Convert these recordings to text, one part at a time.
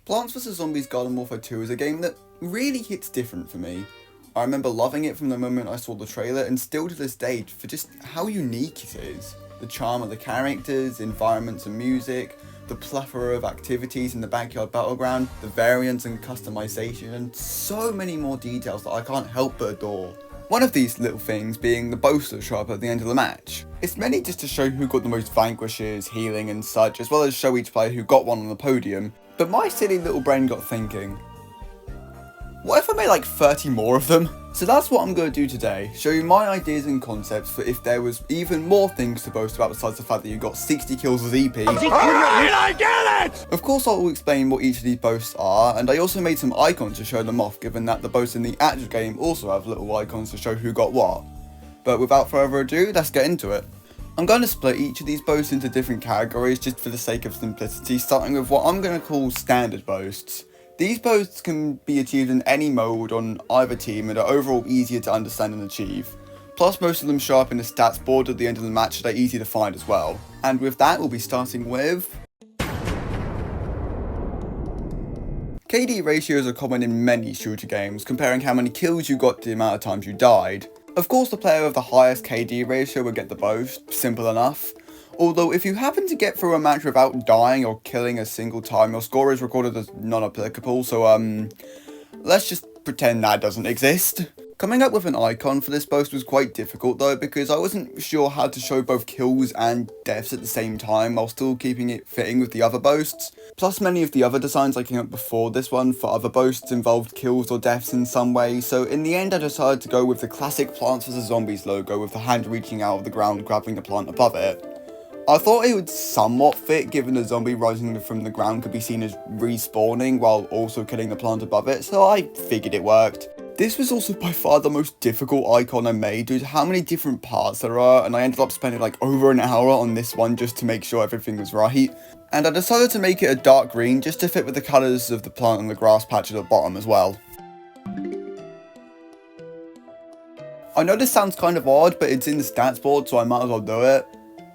Plants vs Zombies Garden Warfare 2 is a game that really hits different for me. I remember loving it from the moment I saw the trailer, and still to this day for just how unique it is. The charm of the characters, environments and music, the plethora of activities in the backyard battleground, the variants and customization, and so many more details that I can't help but adore. One of these little things being the boasts that show up at the end of the match. It's mainly just to show who got the most vanquishes, healing and such, as well as show each player who got one on the podium, but my silly little brain got thinking, what if I made like 30 more of them? So that's what I'm going to do today, show you my ideas and concepts for if there was even more things to boast about besides the fact that you got 60 kills with EP. Alright, I get it! Of course I will explain what each of these boasts are, and I also made some icons to show them off, given that the boasts in the actual game also have little icons to show who got what. But without further ado, let's get into it. I'm going to split each of these boasts into different categories just for the sake of simplicity, starting with what I'm going to call standard boasts. These boasts can be achieved in any mode on either team and are overall easier to understand and achieve. Plus most of them show up in the stats board at the end of the match so they're easy to find as well. And with that we'll be starting with... KD ratios are common in many shooter games, comparing how many kills you got to the amount of times you died. Of course the player with the highest KD ratio will get the boast, simple enough. Although if you happen to get through a match without dying or killing a single time, your score is recorded as non-applicable, so let's just pretend that doesn't exist. Coming up with an icon for this boast was quite difficult though, because I wasn't sure how to show both kills and deaths at the same time while still keeping it fitting with the other boasts. Plus many of the other designs I came up before this one for other boasts involved kills or deaths in some way, so in the end I decided to go with the classic Plants vs Zombies logo with the hand reaching out of the ground grabbing the plant above it. I thought it would somewhat fit given the zombie rising from the ground could be seen as respawning while also killing the plant above it, so I figured it worked. This was also by far the most difficult icon I made due to how many different parts there are, and I ended up spending like over an hour on this one just to make sure everything was right. And I decided to make it a dark green just to fit with the colours of the plant and the grass patch at the bottom as well. I know this sounds kind of odd, but it's in the stats board so I might as well do it.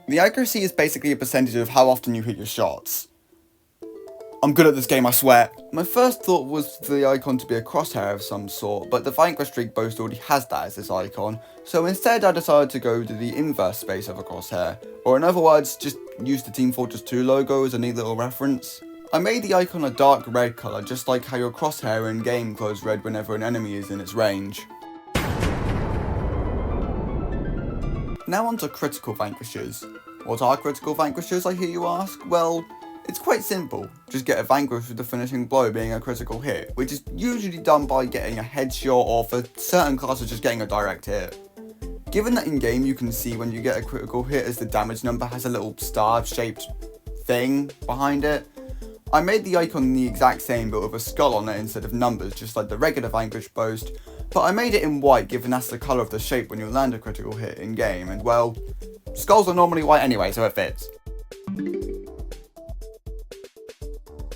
The accuracy is basically a percentage of how often you hit your shots. I'm good at this game, I swear. My first thought was for the icon to be a crosshair of some sort, but the Vanquish Streak boast already has that as this icon, so instead I decided to go to the inverse space of a crosshair, or in other words, just use the Team Fortress 2 logo as a neat little reference. I made the icon a dark red colour, just like how your crosshair in game glows red whenever an enemy is in its range. Now on to critical vanquishers. What are critical vanquishers, I hear you ask? Well, it's quite simple. Just get a vanquish with the finishing blow being a critical hit, which is usually done by getting a headshot or for certain classes just getting a direct hit. Given that in game you can see when you get a critical hit as the damage number has a little star shaped thing behind it, I made the icon the exact same but with a skull on it instead of numbers, just like the regular vanquish boast, but I made it in white given that's the colour of the shape when you land a critical hit in game, and well, skulls are normally white anyway, so it fits.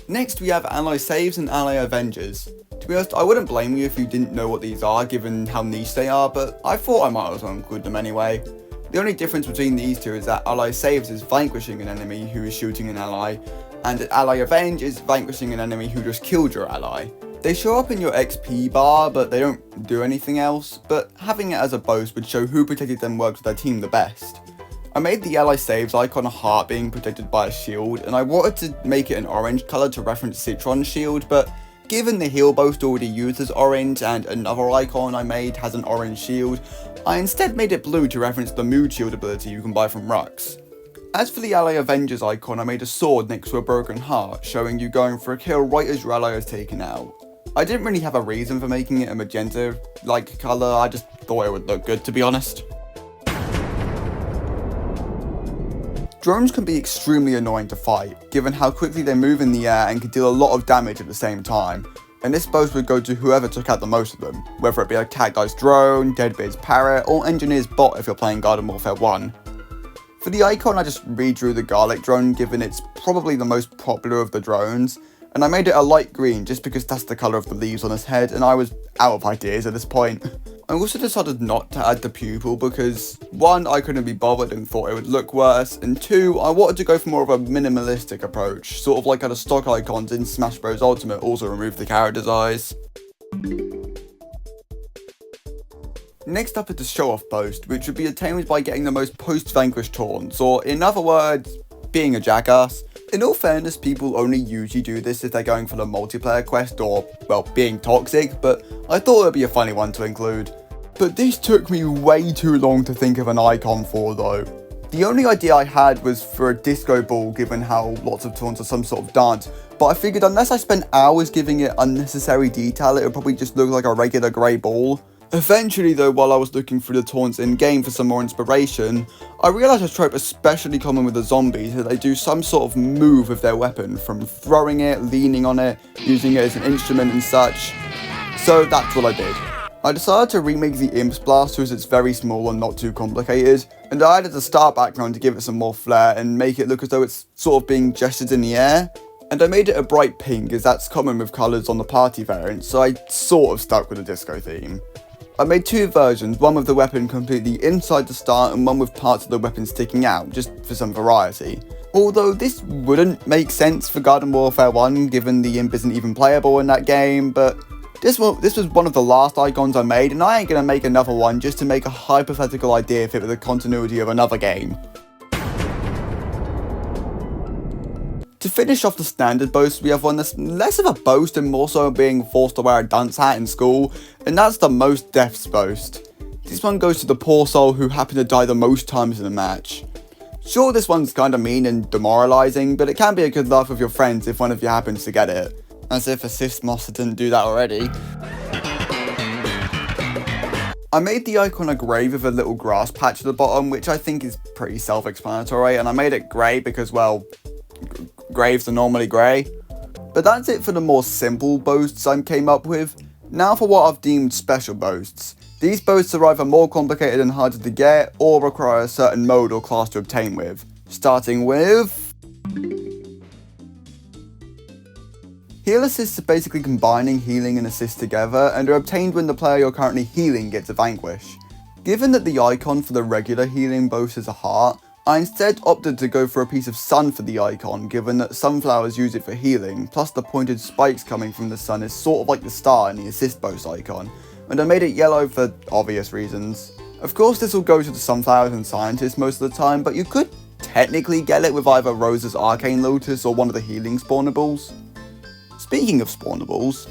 Next we have ally saves and ally avengers. To be honest, I wouldn't blame you if you didn't know what these are given how niche they are, but I thought I might as well include them anyway. The only difference between these two is that ally saves is vanquishing an enemy who is shooting an ally, and ally avenge is vanquishing an enemy who just killed your ally. They show up in your XP bar, but they don't do anything else, but having it as a boast would show who protected them worked with their team the best. I made the ally saves icon a heart being protected by a shield, and I wanted to make it an orange colour to reference Citron's shield, but given the heal boast already uses orange and another icon I made has an orange shield, I instead made it blue to reference the mood shield ability you can buy from Rux. As for the ally avengers icon, I made a sword next to a broken heart, showing you going for a kill right as your ally is taken out. I didn't really have a reason for making it a magenta-like colour, I just thought it would look good to be honest. Drones can be extremely annoying to fight, given how quickly they move in the air and can deal a lot of damage at the same time, and this boast would go to whoever took out the most of them, whether it be a Cactus drone, Deadbeard's parrot, or Engineer's bot if you're playing Garden Warfare 1. For the icon I just redrew the garlic drone given it's probably the most popular of the drones, and I made it a light green just because that's the colour of the leaves on his head and I was out of ideas at this point. I also decided not to add the pupil because 1, I couldn't be bothered and thought it would look worse, and 2, I wanted to go for more of a minimalistic approach, sort of like how the stock icons in Smash Bros Ultimate also remove the character's eyes. Next up is the show off boast, which would be attained by getting the most post-vanquish taunts, or in other words, being a jackass. In all fairness, people only usually do this if they're going for the multiplayer quest or, well, being toxic, but I thought it would be a funny one to include. But this took me way too long to think of an icon for though. The only idea I had was for a disco ball, given how lots of taunts are some sort of dance, but I figured unless I spent hours giving it unnecessary detail, it would probably just look like a regular grey ball. Eventually though, while I was looking through the taunts in-game for some more inspiration, I realised a trope especially common with the zombies is that they do some sort of move with their weapon, from throwing it, leaning on it, using it as an instrument and such. So that's what I did. I decided to remake the Imp's Blaster as it's very small and not too complicated, and I added a star background to give it some more flair and make it look as though it's sort of being gestured in the air. And I made it a bright pink as that's common with colours on the party variant, so I sort of stuck with the disco theme. I made 2 versions, one with the weapon completely inside the star and one with parts of the weapon sticking out, just for some variety. Although this wouldn't make sense for Garden Warfare 1 given the Imp isn't even playable in that game, but this was one of the last icons I made and I ain't gonna make another one just to make a hypothetical idea fit with the continuity of another game. To finish off the standard boast, we have one that's less of a boast and more so being forced to wear a dunce hat in school, and that's the most deaths boast. This one goes to the poor soul who happened to die the most times in a match. Sure, this one's kinda mean and demoralising, but it can be a good laugh with your friends if one of you happens to get it. As if Assist Monster didn't do that already. I made the icon a grave with a little grass patch at the bottom, which I think is pretty self-explanatory, and I made it grey because, well, graves are normally grey. But that's it for the more simple boasts I came up with. Now for what I've deemed special boasts. These boasts are either more complicated and harder to get, or require a certain mode or class to obtain with. Starting with... Heal assists are basically combining healing and assist together, and are obtained when the player you're currently healing gets a vanquish. Given that the icon for the regular healing boast is a heart, I instead opted to go for a piece of sun for the icon, given that sunflowers use it for healing, plus the pointed spikes coming from the sun is sort of like the star in the assist boast icon, and I made it yellow for obvious reasons. Of course this will go to the sunflowers and scientists most of the time, but you could technically get it with either Rose's Arcane Lotus or one of the healing spawnables. Speaking of spawnables,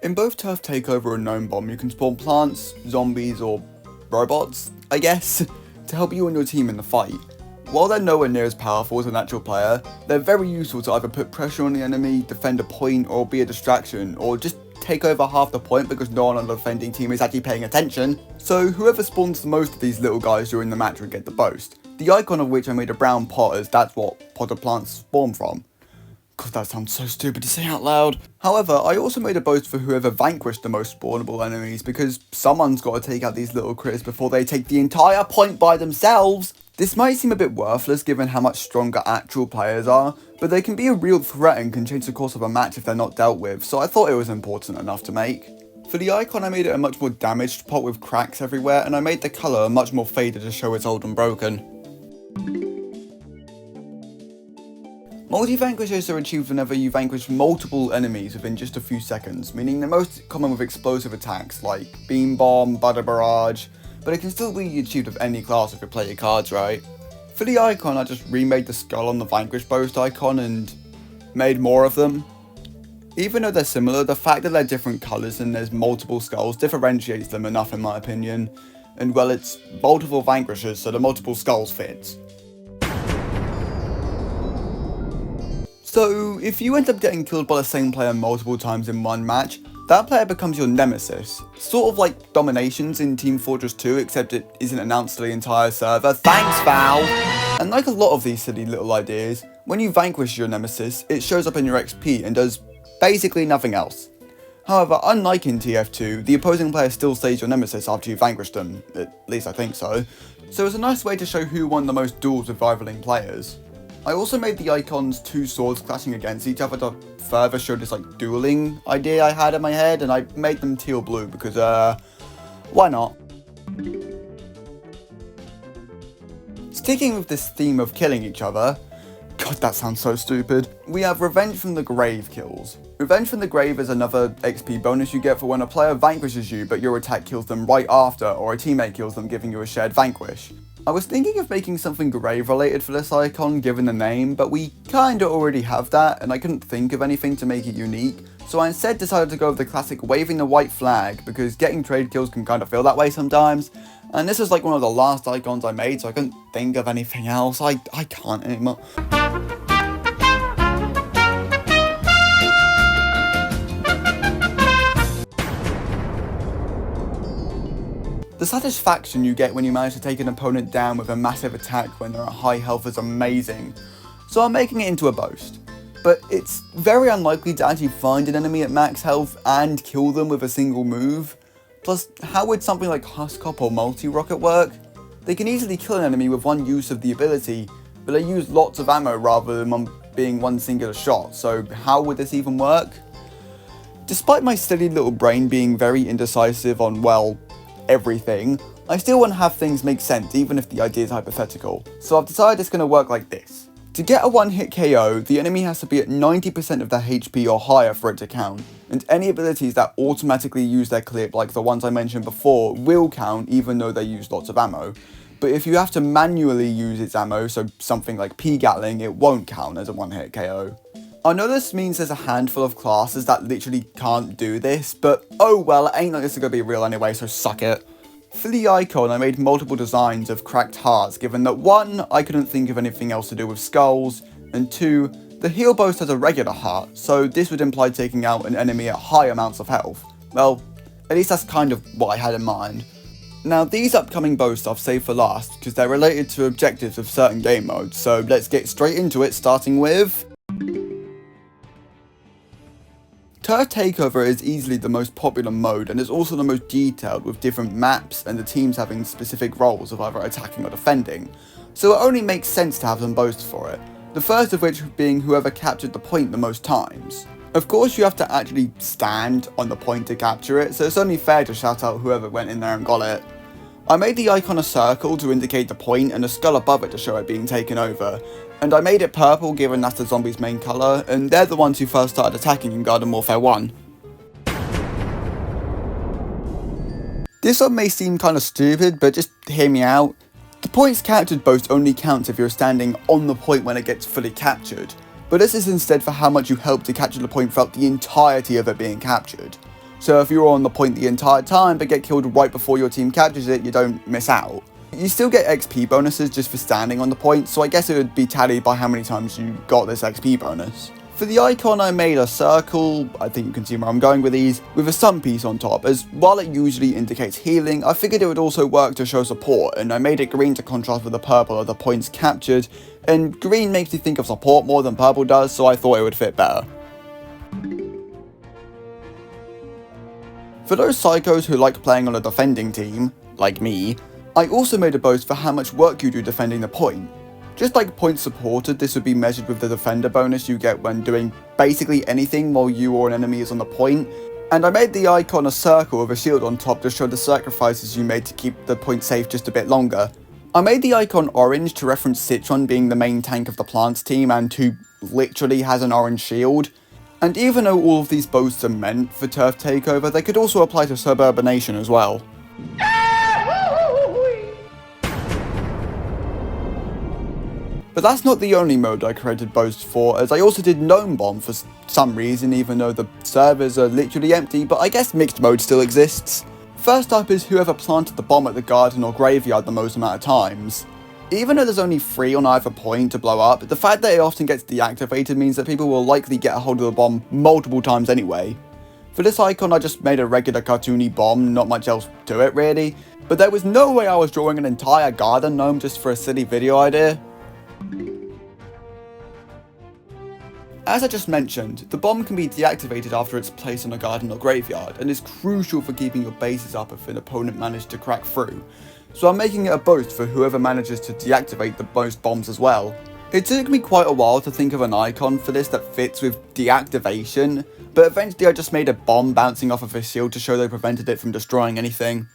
in both Turf Takeover and Gnome Bomb you can spawn plants, zombies, or robots, I guess, to help you and your team in the fight. While they're nowhere near as powerful as an actual player, they're very useful to either put pressure on the enemy, defend a point, or be a distraction, or just take over half the point because no one on the defending team is actually paying attention. So whoever spawns the most of these little guys during the match will get the boast. The icon of which I made a brown pot, as that's what potted plants spawn from. God, that sounds so stupid to say out loud. However, I also made a boast for whoever vanquished the most spawnable enemies, because someone's got to take out these little critters before they take the entire point by themselves. This might seem a bit worthless given how much stronger actual players are, but they can be a real threat and can change the course of a match if they're not dealt with, so I thought it was important enough to make. For the icon I made it a much more damaged pot with cracks everywhere, and I made the colour much more faded to show it's old and broken. Multi-vanquishes are achieved whenever you vanquish multiple enemies within just a few seconds, meaning they're most common with explosive attacks like Beam Bomb, Butter Barrage, but it can still be achieved with any class if you play your cards right. For the icon I just remade the skull on the vanquish boast icon and made more of them. Even though they're similar, the fact that they're different colours and there's multiple skulls differentiates them enough in my opinion, and well, it's multiple vanquishers so the multiple skulls fits. So, if you end up getting killed by the same player multiple times in one match, that player becomes your nemesis. Sort of like Dominations in Team Fortress 2, except it isn't announced to the entire server. Thanks, Valve! And like a lot of these silly little ideas, when you vanquish your nemesis, it shows up in your XP and does basically nothing else. However, unlike in TF2, the opposing player still stays your nemesis after you vanquish them, at least I think so. So it's a nice way to show who won the most duels with rivaling players. I also made the icons two swords clashing against each other to further show this like dueling idea I had in my head, and I made them teal blue because why not? Sticking with this theme of killing each other, God, that sounds so stupid. We have Revenge from the Grave kills. Revenge from the Grave is another XP bonus you get for when a player vanquishes you but your attack kills them right after, or a teammate kills them, giving you a shared vanquish. I was thinking of making something grave related for this icon given the name, but we kinda already have that and I couldn't think of anything to make it unique, so I instead decided to go with the classic waving the white flag because getting trade kills can kinda feel that way sometimes. And this is like one of the last icons I made, so I couldn't think of anything else. I can't anymore. The satisfaction you get when you manage to take an opponent down with a massive attack when they're at high health is amazing, so I'm making it into a boast. But it's very unlikely to actually find an enemy at max health and kill them with a single move. Plus, how would something like Huskop or Multi-Rocket work? They can easily kill an enemy with one use of the ability, but they use lots of ammo rather than being one singular shot, so how would this even work? Despite my steady little brain being very indecisive on, well, everything, I still want to have things make sense even if the idea is hypothetical, so I've decided it's going to work like this. To get a one-hit KO, the enemy has to be at 90% of their HP or higher for it to count, and any abilities that automatically use their clip, like the ones I mentioned before, will count even though they use lots of ammo. But if you have to manually use its ammo, so something like P-Gatling, it won't count as a one-hit KO. I know this means there's a handful of classes that literally can't do this, but oh well, it ain't like this is gonna be real anyway, so suck it. For the icon, I made multiple designs of cracked hearts, given that 1, I couldn't think of anything else to do with skulls, and 2, the heal boast has a regular heart, so this would imply taking out an enemy at high amounts of health. Well, at least that's kind of what I had in mind. Now, these upcoming boasts I've saved for last, because they're related to objectives of certain game modes, so let's get straight into it, starting with... Turf Takeover is easily the most popular mode and is also the most detailed, with different maps and the teams having specific roles of either attacking or defending, so it only makes sense to have some boasts for it, the first of which being whoever captured the point the most times. Of course you have to actually stand on the point to capture it, so it's only fair to shout out whoever went in there and got it. I made the icon a circle to indicate the point and a skull above it to show it being taken over, and I made it purple given that's the zombie's main colour, and they're the ones who first started attacking in Garden Warfare 1. This one may seem kinda stupid, but just hear me out. The points captured boast only counts if you're standing on the point when it gets fully captured, but this is instead for how much you help to capture the point throughout the entirety of it being captured. So if you're on the point the entire time but get killed right before your team captures it, you don't miss out. You still get XP bonuses just for standing on the point, so I guess it would be tallied by how many times you got this XP bonus. For the icon I made a circle, I think you can see where I'm going with these, with a sun piece on top, as while it usually indicates healing, I figured it would also work to show support, and I made it green to contrast with the purple of the points captured, and green makes me think of support more than purple does, so I thought it would fit better. For those psychos who like playing on a defending team, like me, I also made a boast for how much work you do defending the point. Just like points supported, this would be measured with the defender bonus you get when doing basically anything while you or an enemy is on the point, and I made the icon a circle with a shield on top to show the sacrifices you made to keep the point safe just a bit longer. I made the icon orange to reference Citron being the main tank of the plants team and who literally has an orange shield. And even though all of these boasts are meant for Turf Takeover, they could also apply to Suburbanation as well. But that's not the only mode I created boasts for, as I also did Gnome Bomb for some reason, even though the servers are literally empty, but I guess mixed mode still exists. First up is whoever planted the bomb at the garden or graveyard the most amount of times. Even though there's only 3 on either point to blow up, the fact that it often gets deactivated means that people will likely get a hold of the bomb multiple times anyway. For this icon I just made a regular cartoony bomb, not much else to it really, but there was no way I was drawing an entire garden gnome just for a silly video idea. As I just mentioned, the bomb can be deactivated after it's placed on a garden or graveyard, and is crucial for keeping your bases up if an opponent managed to crack through, so I'm making it a boast for whoever manages to deactivate the most bombs as well. It took me quite a while to think of an icon for this that fits with deactivation, but eventually I just made a bomb bouncing off of a shield to show they prevented it from destroying anything.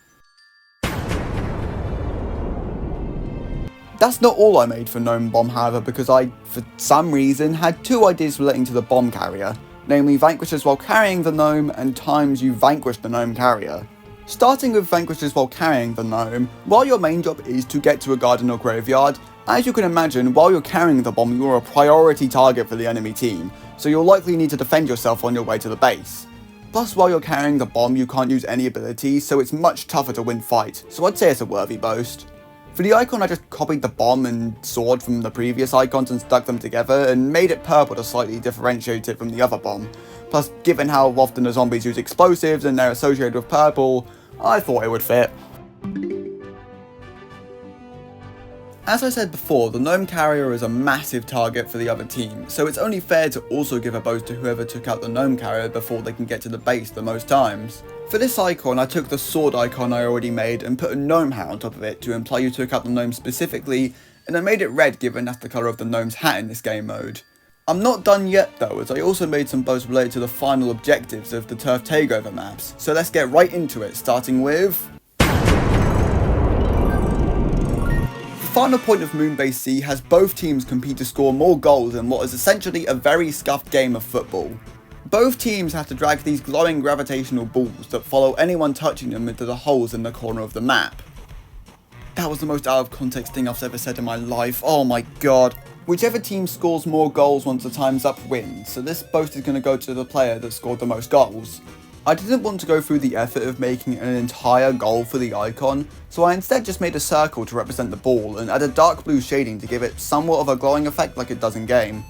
That's not all I made for Gnome Bomb, however, because I, for some reason, had two ideas relating to the bomb carrier, namely vanquishes while carrying the gnome and times you vanquish the gnome carrier. Starting with vanquishes while carrying the gnome, while your main job is to get to a garden or graveyard, as you can imagine, while you're carrying the bomb, you're a priority target for the enemy team, so you'll likely need to defend yourself on your way to the base. Plus, while you're carrying the bomb, you can't use any abilities, so it's much tougher to win fights, so I'd say it's a worthy boast. For the icon, I just copied the bomb and sword from the previous icons and stuck them together, and made it purple to slightly differentiate it from the other bomb. Plus, given how often the zombies use explosives and they're associated with purple, I thought it would fit. As I said before, the gnome carrier is a massive target for the other team, so it's only fair to also give a boost to whoever took out the gnome carrier before they can get to the base the most times. For this icon, I took the sword icon I already made and put a gnome hat on top of it to imply you took out the gnome specifically, and I made it red given that's the colour of the gnome's hat in this game mode. I'm not done yet though, as I also made some boasts related to the final objectives of the turf takeover maps, so let's get right into it, starting with... The final point of Moonbase C has both teams compete to score more goals in what is essentially a very scuffed game of football. Both teams have to drag these glowing gravitational balls that follow anyone touching them into the holes in the corner of the map. That was the most out of context thing I've ever said in my life, oh my god. Whichever team scores more goals once the time's up wins, so this boast is going to go to the player that scored the most goals. I didn't want to go through the effort of making an entire goal for the icon, so I instead just made a circle to represent the ball and added dark blue shading to give it somewhat of a glowing effect like it does in game.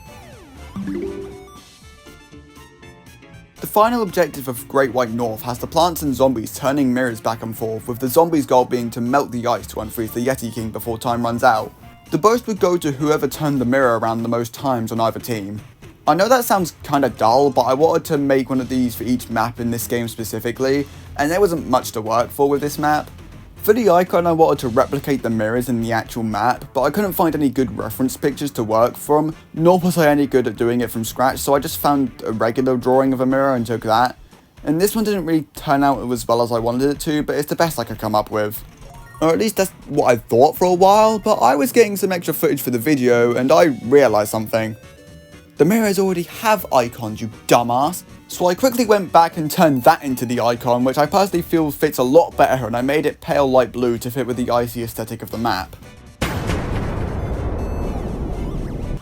The final objective of Great White North has the plants and zombies turning mirrors back and forth, with the zombies' goal being to melt the ice to unfreeze the Yeti King before time runs out. The boast would go to whoever turned the mirror around the most times on either team. I know that sounds kinda dull, but I wanted to make one of these for each map in this game specifically, and there wasn't much to work for with this map. For the icon, I wanted to replicate the mirrors in the actual map, but I couldn't find any good reference pictures to work from, nor was I any good at doing it from scratch, so I just found a regular drawing of a mirror and took that. And this one didn't really turn out as well as I wanted it to, but it's the best I could come up with. Or at least that's what I thought for a while, but I was getting some extra footage for the video, and I realised something. The mirrors already have icons, you dumbass. So I quickly went back and turned that into the icon, which I personally feel fits a lot better, and I made it pale light blue to fit with the icy aesthetic of the map.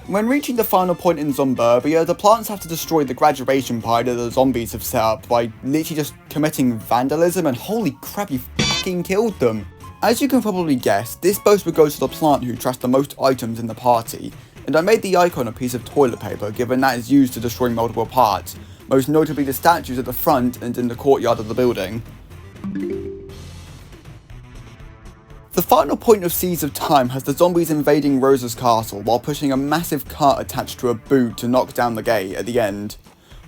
When reaching the final point in Zomburbia, the plants have to destroy the graduation pie that the zombies have set up by literally just committing vandalism, and holy crap, you fucking killed them. As you can probably guess, this boast would go to the plant who trashed the most items in the party, and I made the icon a piece of toilet paper given that is used to destroy multiple parts, most notably the statues at the front and in the courtyard of the building. The final point of Seeds of Time has the zombies invading Rosa's castle while pushing a massive cart attached to a boot to knock down the gate at the end.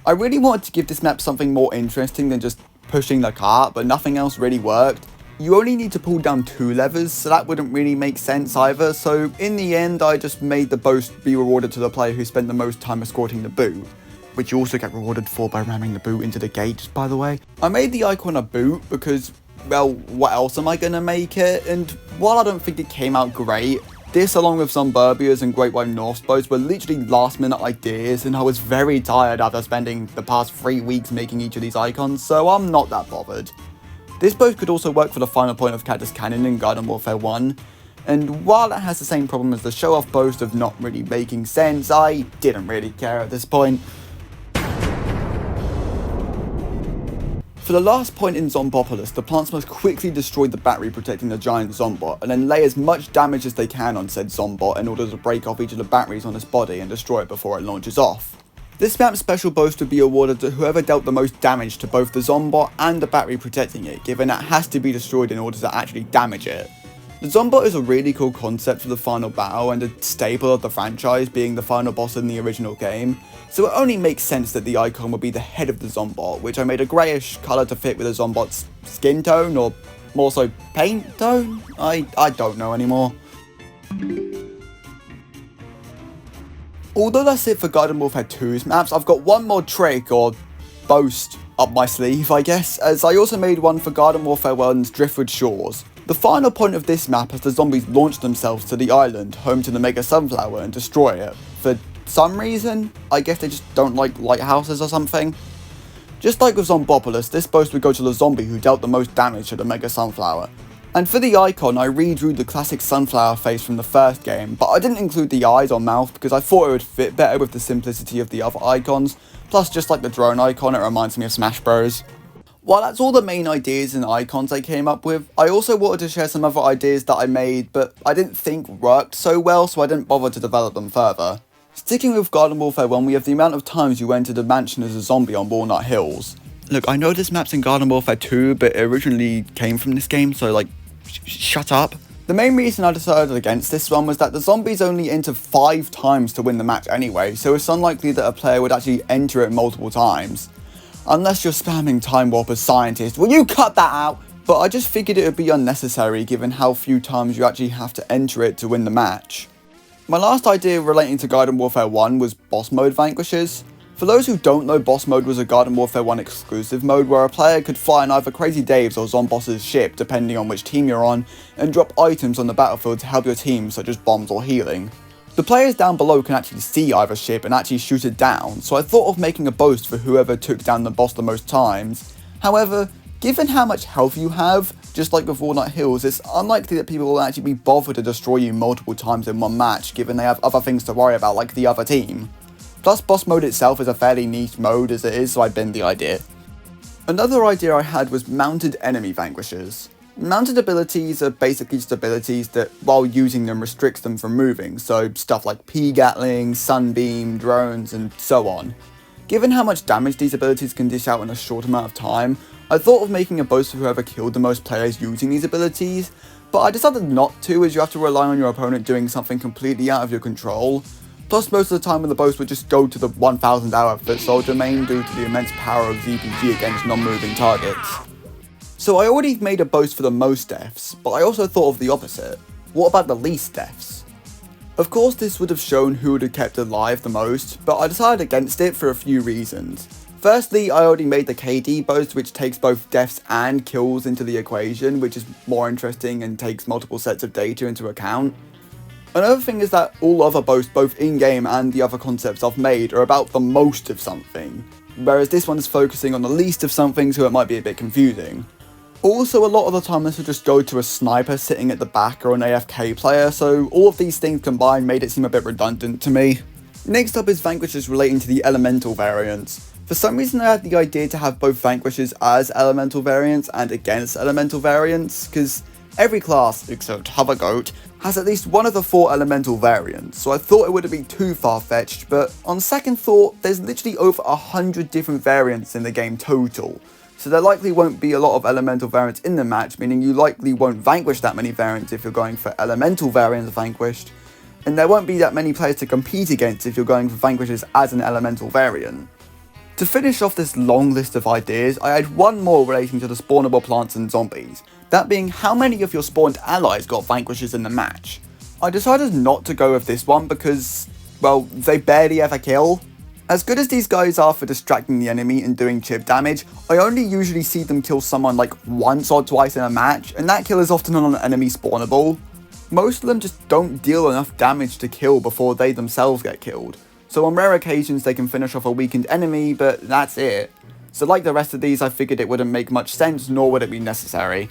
I really wanted to give this map something more interesting than just pushing the cart, but nothing else really worked. You only need to pull down 2 levers, so that wouldn't really make sense either, so in the end I just made the boast be rewarded to the player who spent the most time escorting the boot, which you also get rewarded for by ramming the boot into the gate, by the way. I made the icon a boot because, well, what else am I gonna make it? And while I don't think it came out great, this along with Zomburbia's and Great White North's boats were literally last minute ideas, and I was very tired after spending the past 3 weeks making each of these icons, so I'm not that bothered. This boat could also work for the final point of Cactus Canyon in Garden Warfare 1, and while it has the same problem as the show-off boast of not really making sense, I didn't really care at this point. For the last point in Zombopolis, the plants must quickly destroy the battery protecting the giant Zombot, and then lay as much damage as they can on said Zombot in order to break off each of the batteries on its body and destroy it before it launches off. This map's special boast would be awarded to whoever dealt the most damage to both the Zombot and the battery protecting it, given that it has to be destroyed in order to actually damage it. The Zombot is a really cool concept for the final battle and a staple of the franchise, being the final boss in the original game, so it only makes sense that the icon would be the head of the Zombot, which I made a greyish colour to fit with the Zombot's skin tone, or more so paint tone? I don't know anymore. Although that's it for Garden Warfare 2's maps, I've got one more trick, or boast, up my sleeve, I guess, as I also made one for Garden Warfare 1's Driftwood Shores. The final point of this map is the zombies launch themselves to the island, home to the Mega Sunflower, and destroy it. For some reason, I guess they just don't like lighthouses or something. Just like with Zombopolis, this boast would go to the zombie who dealt the most damage to the Mega Sunflower. And for the icon, I redrew the classic sunflower face from the first game, but I didn't include the eyes or mouth because I thought it would fit better with the simplicity of the other icons, plus just like the drone icon, it reminds me of Smash Bros. While that's all the main ideas and icons I came up with, I also wanted to share some other ideas that I made, but I didn't think worked so well, so I didn't bother to develop them further. Sticking with Garden Warfare 1, we have the amount of times you entered a mansion as a zombie on Walnut Hills. Look, I know this map's in Garden Warfare 2, but it originally came from this game, so like, shut up. The main reason I decided against this one was that the zombies only enter 5 times to win the match anyway, so it's unlikely that a player would actually enter it multiple times. Unless you're spamming Time Warp as Scientist. Will you cut that out? But I just figured it would be unnecessary given how few times you actually have to enter it to win the match. My last idea relating to Garden Warfare 1 was Boss Mode Vanquishers. For those who don't know, Boss Mode was a Garden Warfare 1 exclusive mode where a player could fly on either Crazy Dave's or Zomboss's ship depending on which team you're on, and drop items on the battlefield to help your team such as bombs or healing. The players down below can actually see either ship and actually shoot it down, so I thought of making a boast for whoever took down the boss the most times. However, given how much health you have, just like with Walnut Hills, it's unlikely that people will actually be bothered to destroy you multiple times in one match, given they have other things to worry about like the other team. Plus, boss mode itself is a fairly niche mode as it is, so I binned the idea. Another idea I had was mounted enemy vanquishers. Mounted abilities are basically just abilities that, while using them, restricts them from moving, so stuff like P-Gatling, Sunbeam, drones, and so on. Given how much damage these abilities can dish out in a short amount of time, I thought of making a boast for whoever killed the most players using these abilities, but I decided not to, as you have to rely on your opponent doing something completely out of your control. Plus, most of the time the boast would just go to the 1000 hour foot soldier main due to the immense power of ZPG against non-moving targets. So I already made a boast for the most deaths, but I also thought of the opposite. What about the least deaths? Of course this would have shown who would have kept alive the most, but I decided against it for a few reasons. Firstly, I already made the KD boast, which takes both deaths and kills into the equation, which is more interesting and takes multiple sets of data into account. Another thing is that all other boasts, both in-game and the other concepts I've made, are about the most of something, whereas this one is focusing on the least of something, so it might be a bit confusing. Also, a lot of the time this would just go to a sniper sitting at the back or an AFK player, so all of these things combined made it seem a bit redundant to me. Next up is vanquishers relating to the elemental variants. For some reason I had the idea to have both vanquishers as elemental variants and against elemental variants, because every class, except Hovergoat, has at least one of the 4 elemental variants, so I thought it wouldn't be too far-fetched, but on second thought, there's literally over 100 different variants in the game total. So there likely won't be a lot of elemental variants in the match, meaning you likely won't vanquish that many variants if you're going for elemental variants vanquished, and there won't be that many players to compete against if you're going for vanquishers as an elemental variant. To finish off this long list of ideas, I had one more relating to the spawnable plants and zombies, that being how many of your spawned allies got vanquishers in the match. I decided not to go with this one because, well, they barely ever kill. As good as these guys are for distracting the enemy and doing chip damage, I only usually see them kill someone like once or twice in a match, and that kill is often on an enemy spawnable. Most of them just don't deal enough damage to kill before they themselves get killed, so on rare occasions they can finish off a weakened enemy, but that's it. So like the rest of these, I figured it wouldn't make much sense, nor would it be necessary.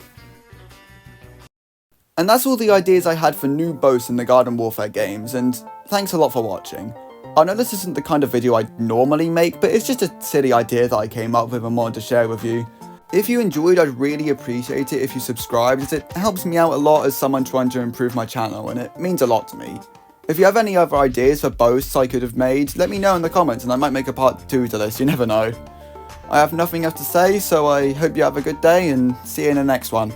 And that's all the ideas I had for new boasts in the Garden Warfare games, and thanks a lot for watching. I know this isn't the kind of video I'd normally make, but it's just a silly idea that I came up with and wanted to share with you. If you enjoyed, I'd really appreciate it if you subscribed, as it helps me out a lot as someone trying to improve my channel, and it means a lot to me. If you have any other ideas for boasts I could have made, let me know in the comments and I might make a part 2 to this, you never know. I have nothing else to say, so I hope you have a good day and see you in the next one.